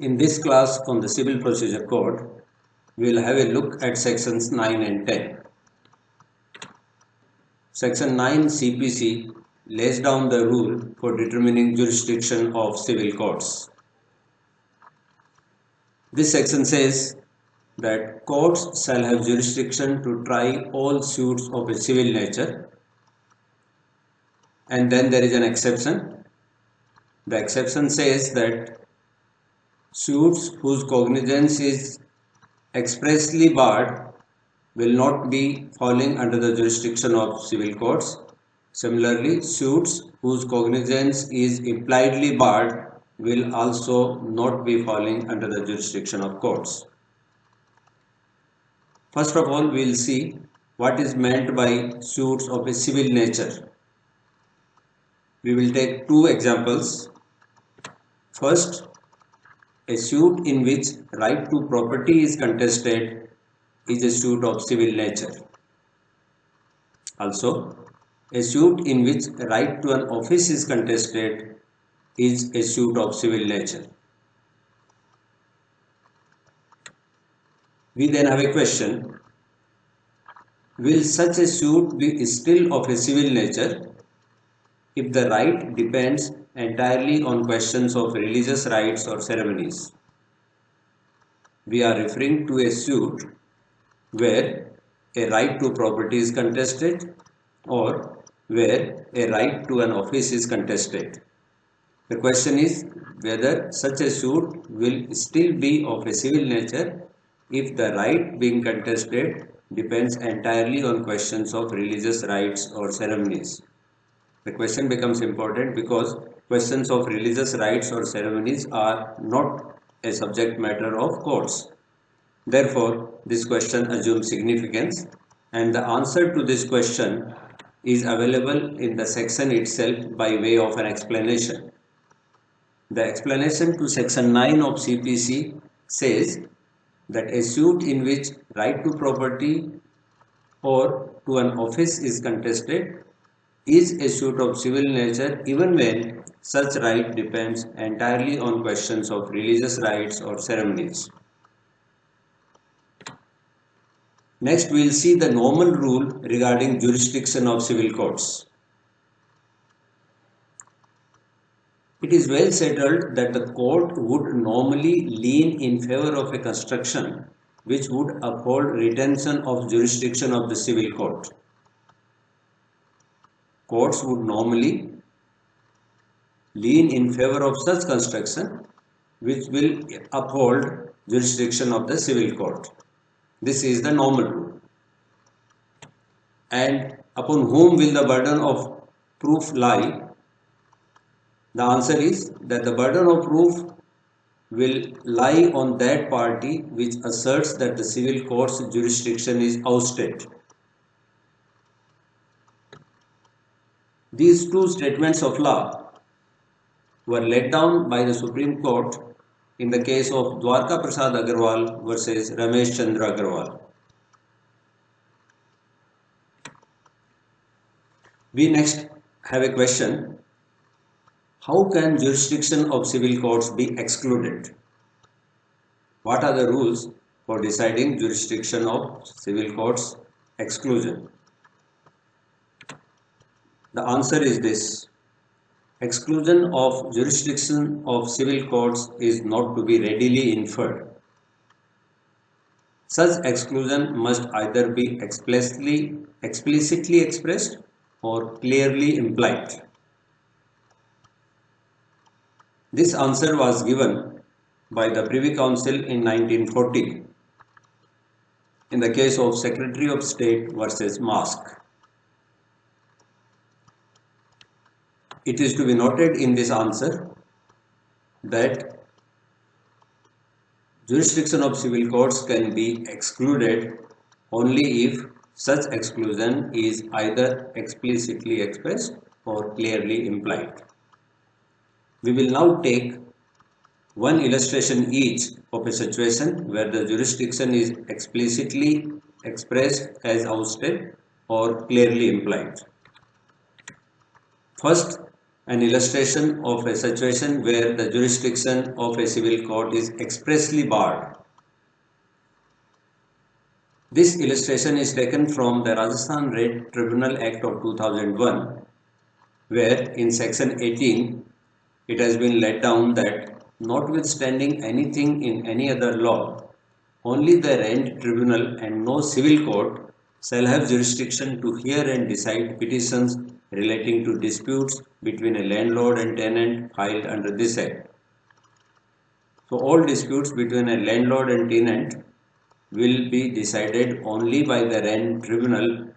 In this class on the Civil Procedure Code, we will have a look at sections 9 and 10. Section 9 CPC lays down the rule for determining jurisdiction of civil courts. This section says that courts shall have jurisdiction to try all suits of a civil nature, and then there is an exception. The exception says that suits whose cognizance is expressly barred will not be falling under the jurisdiction of civil courts. Similarly, suits whose cognizance is impliedly barred will also not be falling under the jurisdiction of courts. First of all, we will see what is meant by suits of a civil nature. We will take two examples. First, a suit in which right to property is contested is a suit of civil nature. Also, a suit in which right to an office is contested is a suit of civil nature. We then have a question: will such a suit be still of a civil nature if the right depends entirely on questions of religious rites or ceremonies? We are referring to a suit where a right to property is contested or where a right to an office is contested. The question is whether such a suit will still be of a civil nature if the right being contested depends entirely on questions of religious rites or ceremonies. The question becomes important because questions of religious rites or ceremonies are not a subject matter of courts. Therefore, this question assumes significance, and the answer to this question is available in the section itself by way of an explanation. The explanation to section 9 of CPC says that a suit in which right to property or to an office is contested is a suit of civil nature even when such right depends entirely on questions of religious rites or ceremonies. Next, we will see the normal rule regarding jurisdiction of civil courts. It is well settled that the court would normally lean in favor of a construction which would uphold retention of jurisdiction of the civil court. Courts would normally lean in favor of such construction which will uphold jurisdiction of the civil court. This is the normal rule. And upon whom will the burden of proof lie? The answer is that the burden of proof will lie on that party which asserts that the civil court's jurisdiction is ousted. These two statements of law were laid down by the Supreme Court in the case of Dwarka Prasad Agarwal versus Ramesh Chandra Agarwal. We next have a question: how can jurisdiction of civil courts be excluded? What are the rules for deciding jurisdiction of civil courts exclusion? The answer is this: exclusion of jurisdiction of civil courts is not to be readily inferred. Such exclusion must either be explicitly expressed or clearly implied. This answer was given by the Privy Council in 1940 in the case of Secretary of State versus Mask. It is to be noted in this answer that jurisdiction of civil courts can be excluded only if such exclusion is either explicitly expressed or clearly implied. We will now take one illustration each of a situation where the jurisdiction is explicitly expressed as ousted or clearly implied. First, an illustration of a situation where the jurisdiction of a civil court is expressly barred. This illustration is taken from the Rajasthan Red Tribunal Act of 2001, where in section 18 it has been laid down that notwithstanding anything in any other law, only the Rent Tribunal and no civil court shall have jurisdiction to hear and decide petitions relating to disputes between a landlord and tenant filed under this act. So all disputes between a landlord and tenant will be decided only by the Rent Tribunal,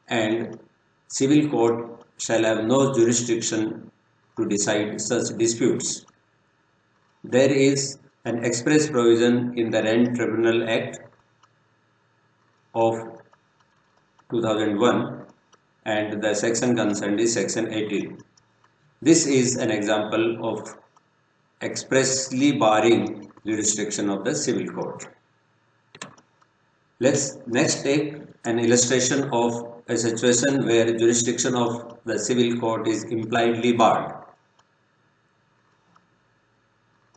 and civil court shall have no jurisdiction to decide such disputes. There is an express provision in the Rent Tribunal Act of 2001, and the section concerned is section 18. This is an example of expressly barring jurisdiction of the civil court. Let's next take an illustration of a situation where jurisdiction of the civil court is impliedly barred.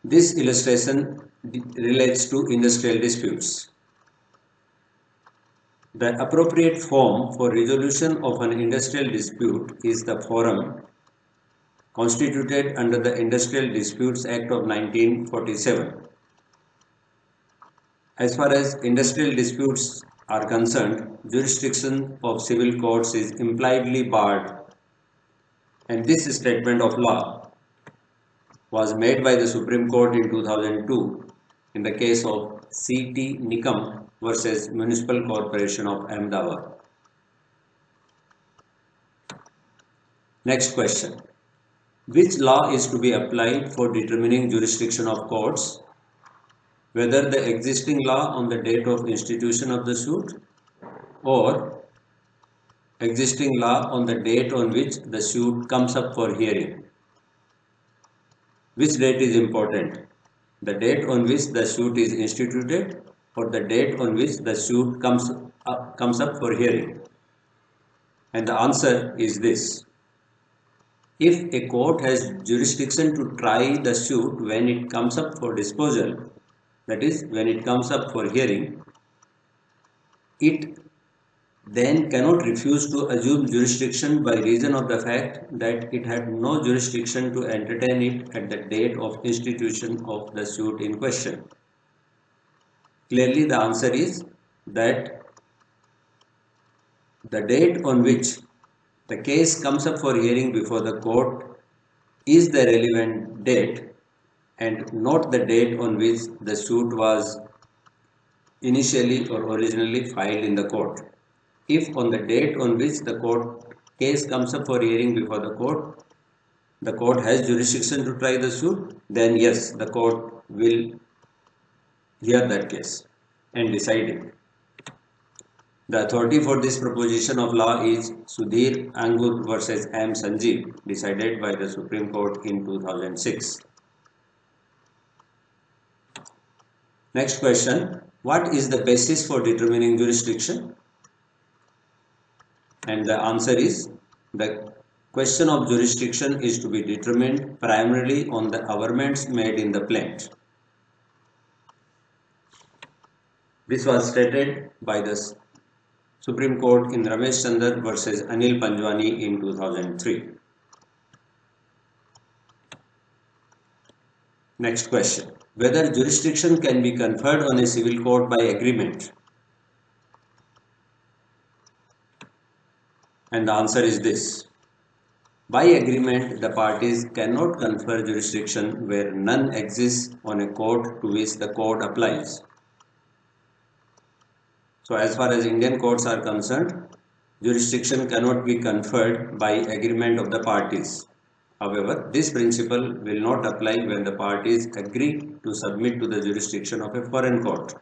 This illustration relates to industrial disputes. The appropriate form for resolution of an industrial dispute is the forum constituted under the Industrial Disputes Act of 1947. As far as industrial disputes are concerned, jurisdiction of civil courts is impliedly barred, and this statement of law was made by the Supreme Court in 2002 in the case of C.T. Nikam versus Municipal Corporation of Ahmedabad. Next question. Which law is to be applied for determining jurisdiction of courts? Whether the existing law on the date of institution of the suit or existing law on the date on which the suit comes up for hearing. Which date is important? The date on which the suit is instituted or the date on which the suit comes up for hearing? And the answer is this. If a court has jurisdiction to try the suit when it comes up for disposal, that is, when it comes up for hearing, it then cannot refuse to assume jurisdiction by reason of the fact that it had no jurisdiction to entertain it at the date of institution of the suit in question. Clearly, the answer is that the date on which the case comes up for hearing before the court is the relevant date and not the date on which the suit was initially or originally filed in the court. If on the date on which the case comes up for hearing before the court has jurisdiction to try the suit, then yes, the court will hear that case and decide it. The authority for this proposition of law is Sudhir Angur versus M. Sanjeev, decided by the Supreme Court in 2006. Next question. What is the basis for determining jurisdiction? And the answer is, the question of jurisdiction is to be determined primarily on the averments made in the plaint. This was stated by the Supreme Court in Ramesh Chandar versus Anil Panjwani in 2003. Next question. Whether jurisdiction can be conferred on a civil court by agreement? And the answer is this. By agreement, the parties cannot confer jurisdiction where none exists on a court to which the court applies. So as far as Indian courts are concerned, jurisdiction cannot be conferred by agreement of the parties. However, this principle will not apply when the parties agree to submit to the jurisdiction of a foreign court.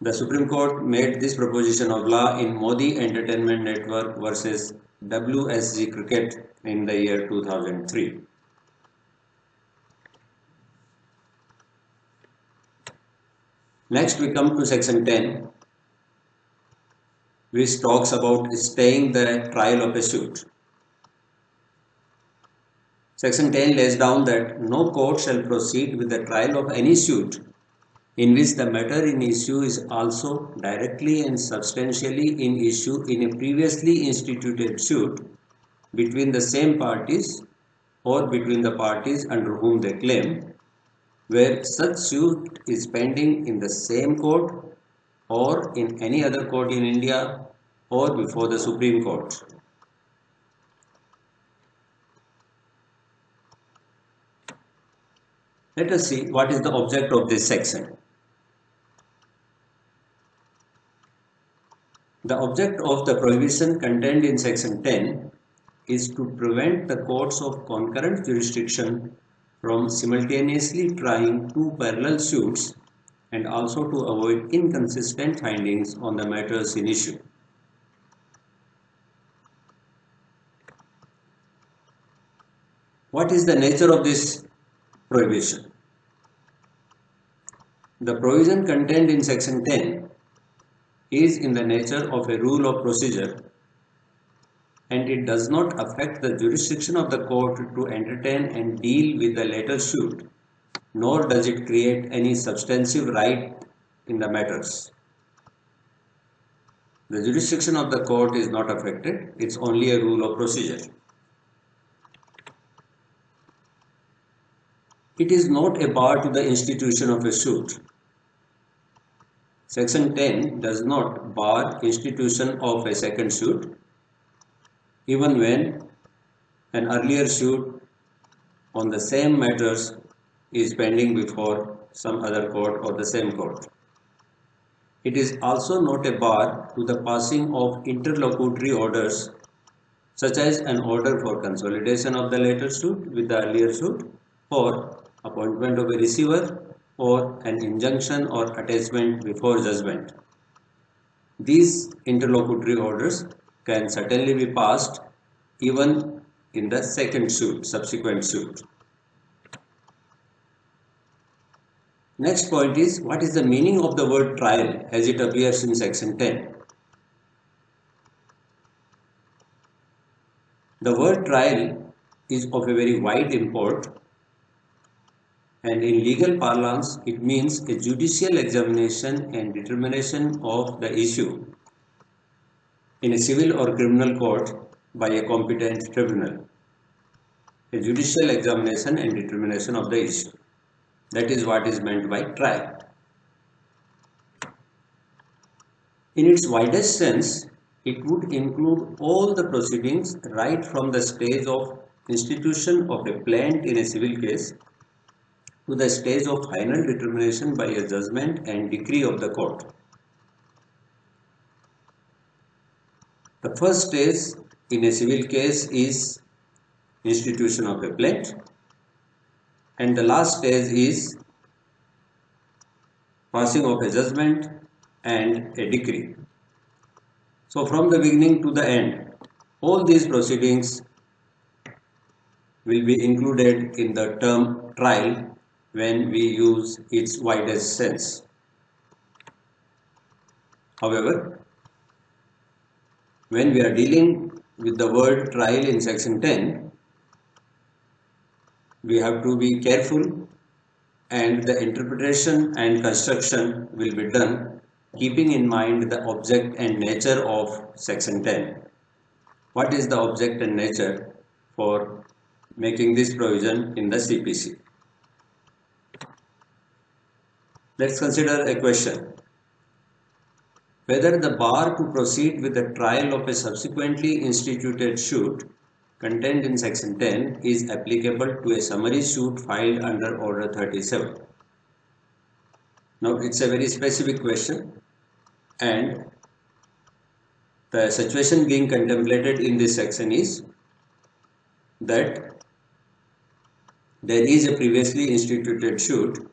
The Supreme Court made this proposition of law in Modi Entertainment Network versus WSG Cricket in the year 2003. Next we come to section 10. which talks about staying the trial of a suit. Section 10 lays down that no court shall proceed with the trial of any suit in which the matter in issue is also directly and substantially in issue in a previously instituted suit between the same parties or between the parties under whom they claim, where such suit is pending in the same court or in any other court in India or before the Supreme Court. Let us see what is the object of this section. The object of the prohibition contained in section 10 is to prevent the courts of concurrent jurisdiction from simultaneously trying two parallel suits and also to avoid inconsistent findings on the matters in issue. What is the nature of this prohibition? The provision contained in section 10 is in the nature of a rule of procedure, and it does not affect the jurisdiction of the court to entertain and deal with the later suit, nor does it create any substantive right in the matters. The jurisdiction of the court is not affected, it's only a rule of procedure. It is not a bar to the institution of a suit. Section 10 does not bar institution of a second suit, even when an earlier suit on the same matters is pending before some other court or the same court. It is also not a bar to the passing of interlocutory orders, such as an order for consolidation of the later suit with the earlier suit, or appointment of a receiver, or an injunction or attachment before judgment. These interlocutory orders can certainly be passed even in the second suit, subsequent suit. Next point is, what is the meaning of the word trial as it appears in section 10? The word trial is of a very wide import, and in legal parlance it means a judicial examination and determination of the issue in a civil or criminal court by a competent tribunal. A judicial examination and determination of the issue. That is what is meant by trial. In its widest sense, it would include all the proceedings right from the stage of institution of a plaint in a civil case to the stage of final determination by a judgment and decree of the court. The first stage in a civil case is institution of a plaint, and the last stage is passing of a judgment and a decree. So from the beginning to the end, all these proceedings will be included in the term trial when we use its widest sense. However, when we are dealing with the word trial in section 10, we have to be careful, and the interpretation and construction will be done keeping in mind the object and nature of section 10. What is the object and nature for making this provision in the CPC? Let's consider a question. Whether the bar to proceed with the trial of a subsequently instituted suit contained in section 10 is applicable to a summary suit filed under Order 37. Now it's a very specific question, and the situation being contemplated in this section is that there is a previously instituted suit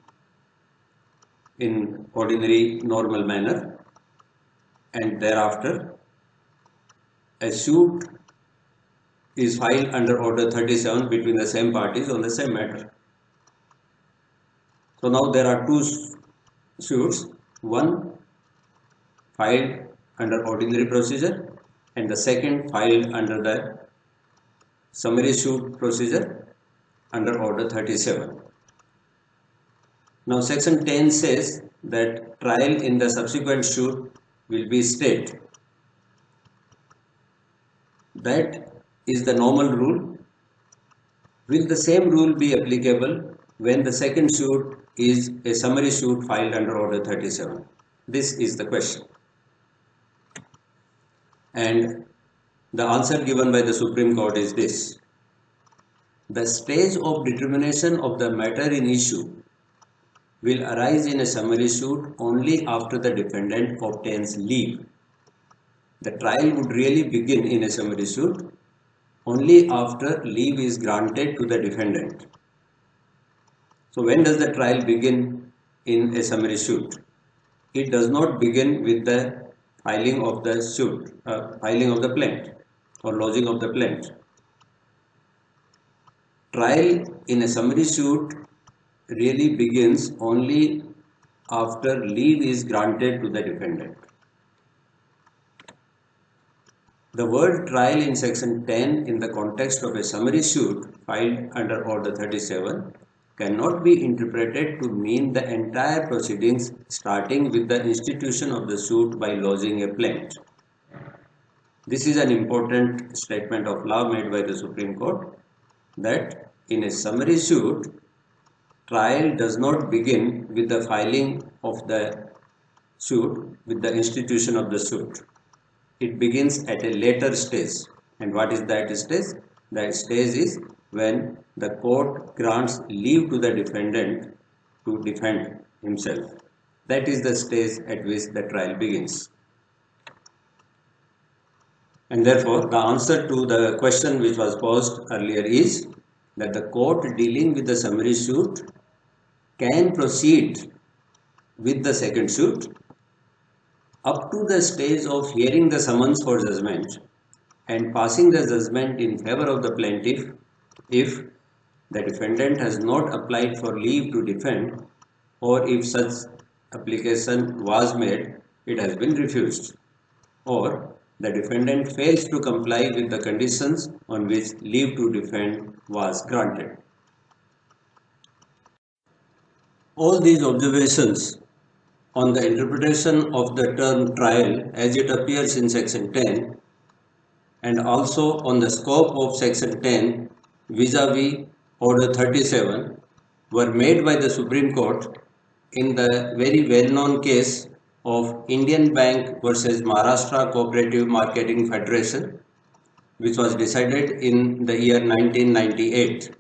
in ordinary normal manner, and thereafter a suit is filed under Order 37 between the same parties on the same matter. So now there are two suits, one filed under ordinary procedure and the second filed under the summary suit procedure under order 37. Now section 10 says that trial in the subsequent suit will be stayed. That is the normal rule. Will the same rule be applicable when the second suit is a summary suit filed under order 37? This is the question. And the answer given by the Supreme Court is this. The stage of determination of the matter in issue will arise in a summary suit only after the defendant obtains leave. The trial would really begin in a summary suit only after leave is granted to the defendant. So when does the trial begin in a summary suit? It does not begin with the filing of the suit, filing of the plaint or lodging of the plaint. Trial in a summary suit really begins only after leave is granted to the defendant. The word trial in section 10 in the context of a summary suit filed under order 37 cannot be interpreted to mean the entire proceedings starting with the institution of the suit by lodging a plaint. This is an important statement of law made by the Supreme Court, that in a summary suit, trial does not begin with the filing of the suit, with the institution of the suit. It begins at a later stage. And what is that stage? That stage is when the court grants leave to the defendant to defend himself. That is the stage at which the trial begins. And therefore, the answer to the question which was posed earlier is that the court dealing with the summary suit can proceed with the second suit up to the stage of hearing the summons for judgment and passing the judgment in favor of the plaintiff if the defendant has not applied for leave to defend, or if such application was made, it has been refused, or the defendant fails to comply with the conditions on which leave to defend was granted. All these observations on the interpretation of the term trial as it appears in section 10 and also on the scope of section 10 vis-a-vis order 37 were made by the Supreme Court in the very well-known case of Indian Bank versus Maharashtra Cooperative Marketing Federation, which was decided in the year 1998.